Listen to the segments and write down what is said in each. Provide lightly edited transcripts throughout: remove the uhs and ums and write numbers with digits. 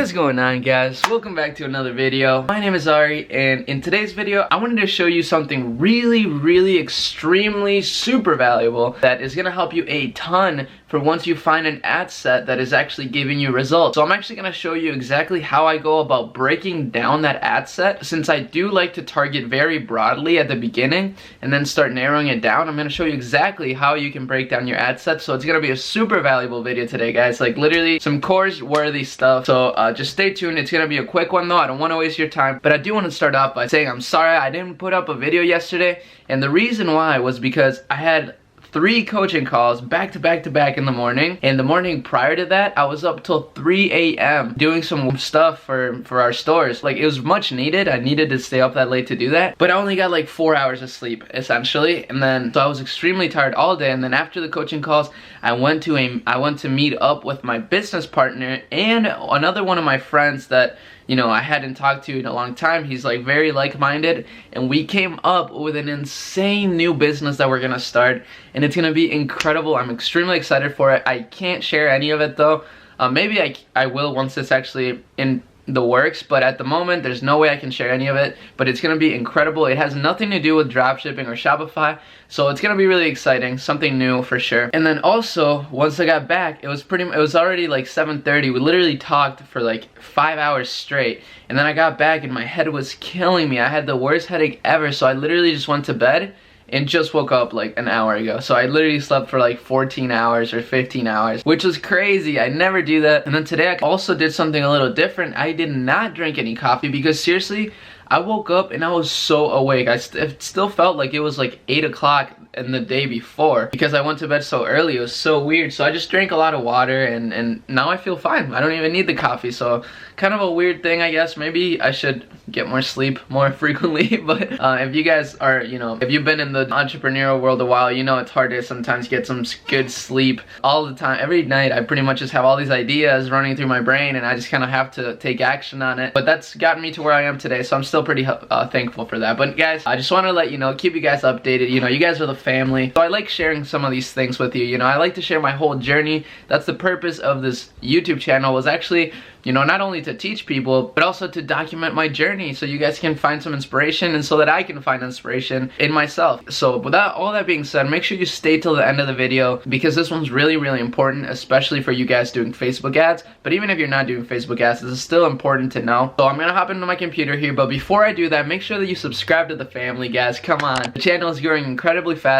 What is going on, guys? Welcome back to another video. My name is Arie, and in today's video I wanted to show you something really extremely super valuable that is gonna help you a ton for once you find an ad set that is actually giving you results. So I'm actually gonna show you exactly how I go about breaking down that ad set. Since I do like to target very broadly at the beginning and then start narrowing it down, I'm gonna show you exactly how you can break down your ad set. So it's gonna be a super valuable video today, guys. Like literally some course worthy stuff. So just stay tuned. It's gonna be a quick one though. I don't want to waste your time, but I do want to start off by saying I'm sorry I didn't put up a video yesterday, and the reason why was because I had 3 coaching calls back to back in the morning, and the morning prior to that I was up till 3 a.m. doing some stuff for our stores. Like, it was much needed. I needed to stay up that late to do that, but I only got like 4 hours of sleep essentially, and then so I was extremely tired all day. And then after the coaching calls I went to meet up with my business partner and another one of my friends that, you know, I hadn't talked to in a long time. He's like very like-minded, and we came up with an insane new business that we're gonna start, and it's gonna be incredible. I'm extremely excited for it. I can't share any of it though. Maybe I will once it's actually in the works, but at the moment there's no way I can share any of it. But it's gonna be incredible. It has nothing to do with dropshipping or Shopify, so it's gonna be really exciting, something new for sure. And then also once I got back, it was already like 7:30. We literally talked for like 5 hours straight, and then I got back and my head was killing me. I had the worst headache ever, so I literally just went to bed and just woke up like an hour ago. So I literally slept for like 14 hours or 15 hours, which was crazy. I never do that. And then today I also did something a little different. I did not drink any coffee because seriously, I woke up and I was so awake. It still felt like it was like 8 o'clock in the day before because I went to bed so early. It was so weird. So I just drank a lot of water, and now I feel fine. I don't even need the coffee. So kind of a weird thing, I guess. Maybe I should get more sleep more frequently. But if you guys are, you know, if you've been in the entrepreneurial world a while, you know it's hard to sometimes get some good sleep all the time. Every night I pretty much just have all these ideas running through my brain, and I just kind of have to take action on it. But that's gotten me to where I am today, so I'm still pretty thankful for that. But guys, I just want to let you know, keep you guys updated. You know, you guys are the family, so I like sharing some of these things with you. You know, I like to share my whole journey. That's the purpose of this YouTube channel, was actually, you know, not only to teach people, but also to document my journey so you guys can find some inspiration, and so that I can find inspiration in myself. So with all that being said, make sure you stay till the end of the video, because this one's really important, especially for you guys doing Facebook ads. But even if you're not doing Facebook ads, this is still important to know. So I'm gonna hop into my computer here, but before I do that, make sure that you subscribe to the family, guys. Come on. The channel is growing incredibly fast.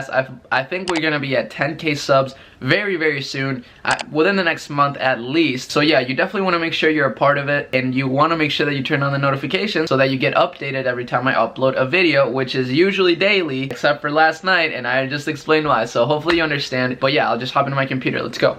I think we're gonna be at 10K subs very soon, within the next month at least. So yeah, you definitely want to make sure you're a part of it, and you want to make sure that you turn on the notifications so that you get updated every time I upload a video, which is usually daily, except for last night, and I just explained why. So hopefully you understand. But yeah, I'll just hop into my computer. Let's go.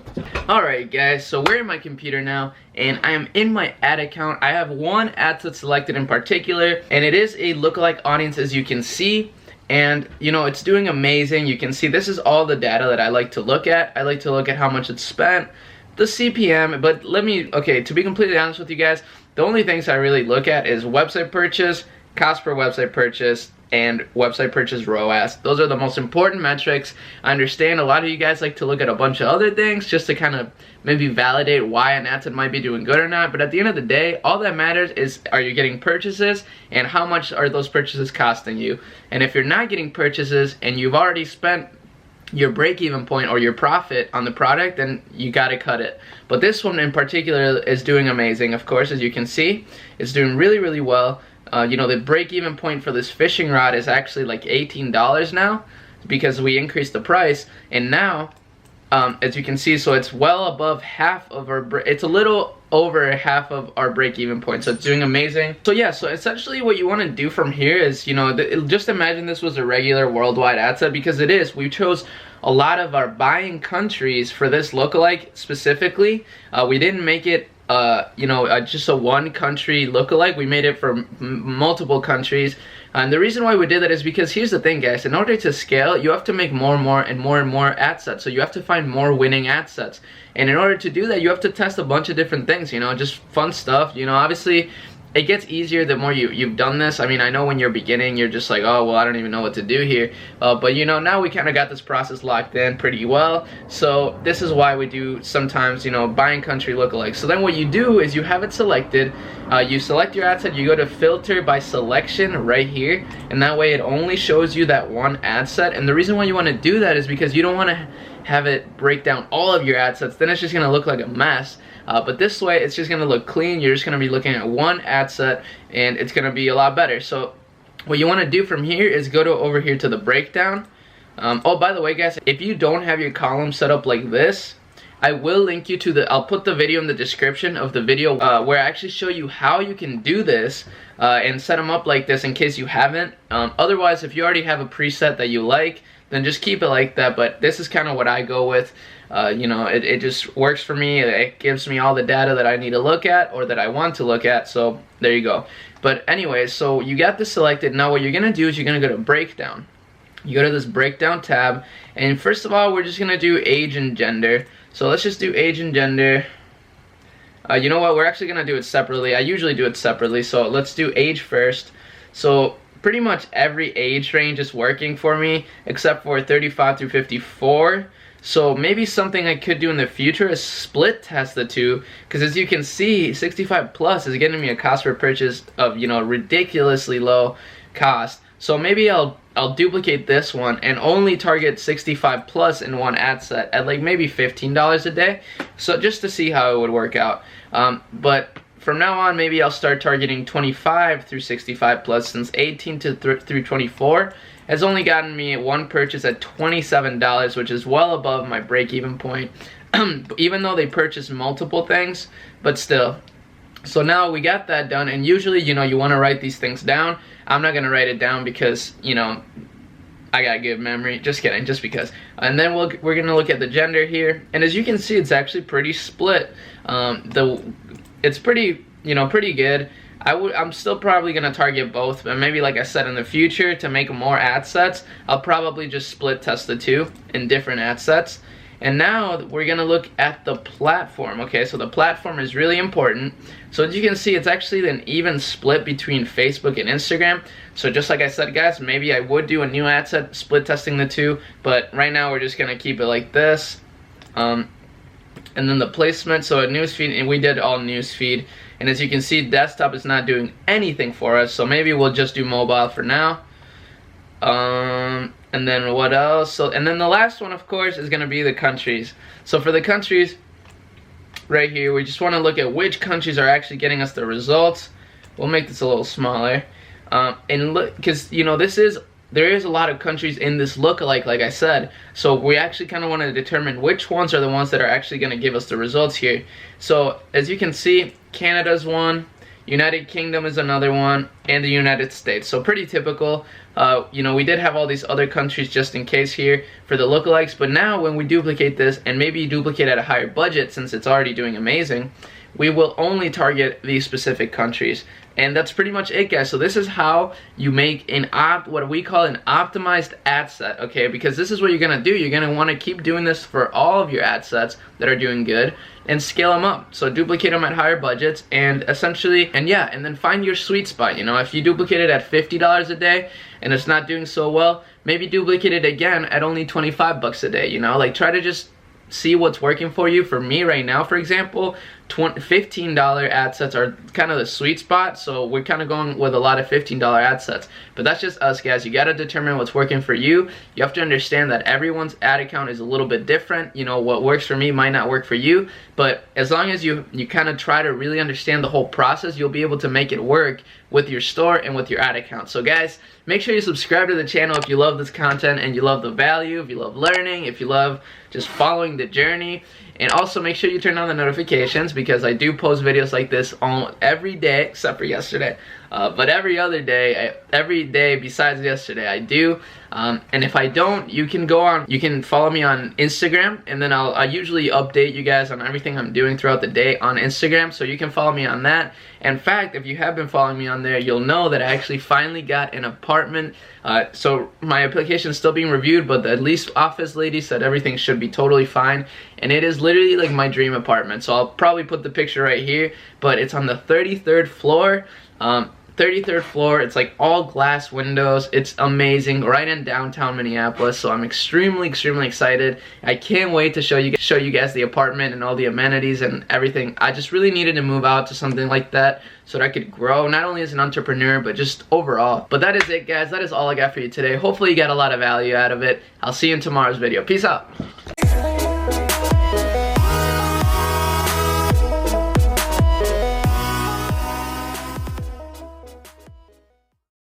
Alright guys, so we're in my computer now, and I am in my ad account. I have one ad set selected in particular, and it is a lookalike audience, as you can see. And you know, it's doing amazing. You can see this is all the data that I like to look at. I like to look at how much it's spent, the CPM, but okay, to be completely honest with you guys, the only things I really look at is website purchase, cost per website purchase, and website purchase ROAS. Those are the most important metrics. I understand a lot of you guys like to look at a bunch of other things just to kind of maybe validate why an ad set might be doing good or not, but at the end of the day, all that matters is, are you getting purchases, and how much are those purchases costing you? And if you're not getting purchases and you've already spent your break-even point or your profit on the product, then you gotta cut it. But this one in particular is doing amazing. Of course, as you can see, it's doing really well. You know, the break-even point for this fishing rod is actually like $18 now, because we increased the price. And now, as you can see, so it's well above half of our, it's a little over half of our break-even point, so it's doing amazing. So yeah, so essentially what you want to do from here is, you know, just imagine this was a regular worldwide ad set, because it is. We chose a lot of our buying countries for this lookalike specifically. We didn't make it you know, just a one country lookalike. We made it for multiple countries, and the reason why we did that is because here's the thing, guys. In order to scale, you have to make more and more ad sets. So you have to find more winning ad sets, and in order to do that, you have to test a bunch of different things, you know, just fun stuff. You know, obviously it gets easier the more you've done this. I mean, I know when you're beginning, you're just like, oh, well, I don't even know what to do here. But you know, now we kind of got this process locked in pretty well. So this is why we do sometimes, you know, buying country lookalikes. So then what you do is you have it selected. You select your ad set, you go to filter by selection right here, and that way it only shows you that one ad set. And the reason why you want to do that is because you don't want to have it break down all of your ad sets. Then it's just going to look like a mess. But this way it's just going to look clean. You're just going to be looking at one ad set, and it's going to be a lot better. So what you want to do from here is go to over here to the breakdown. Oh, by the way, guys, if you don't have your column set up like this, I will link you to the, I'll put the video in the description of the video where I actually show you how you can do this and set them up like this in case you haven't. Otherwise, if you already have a preset that you like, then just keep it like that. But this is kind of what I go with. You know, it just works for me. It gives me all the data that I need to look at or that I want to look at. So there you go. But anyways, so you got this selected. Now what you're going to do is you're going to go to breakdown. You go to this breakdown tab, and first of all, we're just going to do age and gender. So let's just do age and gender. You know what, we're actually going to do it separately. I usually do it separately, so let's do age first. So pretty much every age range is working for me except for 35 through 54. So maybe something I could do in the future is split test the two, because as you can see, 65 plus is getting me a cost per purchase of, you know, ridiculously low cost. So maybe I'll duplicate this one and only target 65 plus in one ad set at like maybe $15 a day. So just to see how it would work out. But from now on, maybe I'll start targeting 25 through 65 plus, since 18 through 24 has only gotten me one purchase at $27, which is well above my break-even point. Even though they purchase multiple things, but still. So now we got that done, and usually, you know, you want to write these things down. I'm not going to write it down because, you know, I got good memory. Just kidding, just because. And then we're going to look at the gender here, and as you can see, it's actually pretty split. It's pretty, you know, pretty good. I'm still probably going to target both, but maybe, like I said, in the future, to make more ad sets, I'll probably just split test the two in different ad sets. And now we're going to look at the platform. Okay, so the platform is really important. So as you can see, it's actually an even split between Facebook and Instagram. So just like I said, guys, maybe I would do a new ad set split testing the two, but right now we're just going to keep it like this. And then the placement, so a newsfeed, and we did all newsfeed. And as you can see, desktop is not doing anything for us, so maybe we'll just do mobile for now. And then what else? So, and then the last one, of course, is going to be the countries. So for the countries, right here, we just want to look at which countries are actually getting us the results. We'll make this a little smaller. And look, because, you know, there is a lot of countries in this lookalike, like I said. So we actually kind of want to determine which ones are the ones that are actually going to give us the results here. So as you can see, Canada's one, United Kingdom is another one, and the United States. So pretty typical. You know, we did have all these other countries just in case here for the lookalikes, but now when we duplicate this, and maybe duplicate at a higher budget since it's already doing amazing, we will only target these specific countries. And that's pretty much it, guys. So this is how you make what we call an optimized ad set, okay? Because this is what you're gonna do. You're gonna wanna keep doing this for all of your ad sets that are doing good and scale them up. So duplicate them at higher budgets and essentially, and yeah, and then find your sweet spot. You know, if you duplicate it at $50 a day and it's not doing so well, maybe duplicate it again at only 25 bucks a day, you know? Like, try to just see what's working for you. For me right now, for example, $15 ad sets are kind of the sweet spot, so we're kind of going with a lot of $15 ad sets. But that's just us, guys. You got to determine what's working for you. You have to understand that everyone's ad account is a little bit different. You know, what works for me might not work for you, but as long as you kind of try to really understand the whole process, you'll be able to make it work with your store and with your ad account. So guys, make sure you subscribe to the channel if you love this content and you love the value, if you love learning, if you love just following the journey. And also make sure you turn on the notifications, because I do post videos like this every day except for yesterday. but every other day, every day besides yesterday, I do. And if I don't, you can follow me on Instagram, and then I'll usually update you guys on everything I'm doing throughout the day on Instagram, so you can follow me on that. In fact, if you have been following me on there, you'll know that I actually finally got an apartment. So my application is still being reviewed, but the lease office lady said everything should be totally fine, and it is literally like my dream apartment. So I'll probably put the picture right here, but it's on the 33rd floor. 33rd floor. It's like all glass windows. It's amazing, right in downtown Minneapolis. So I'm extremely excited. I can't wait to show you guys the apartment and all the amenities and everything. I just really needed to move out to something like that so that I could grow, not only as an entrepreneur, but just overall. But that is it, guys. That is all I got for you today. Hopefully you got a lot of value out of it. I'll see you in tomorrow's video. Peace out.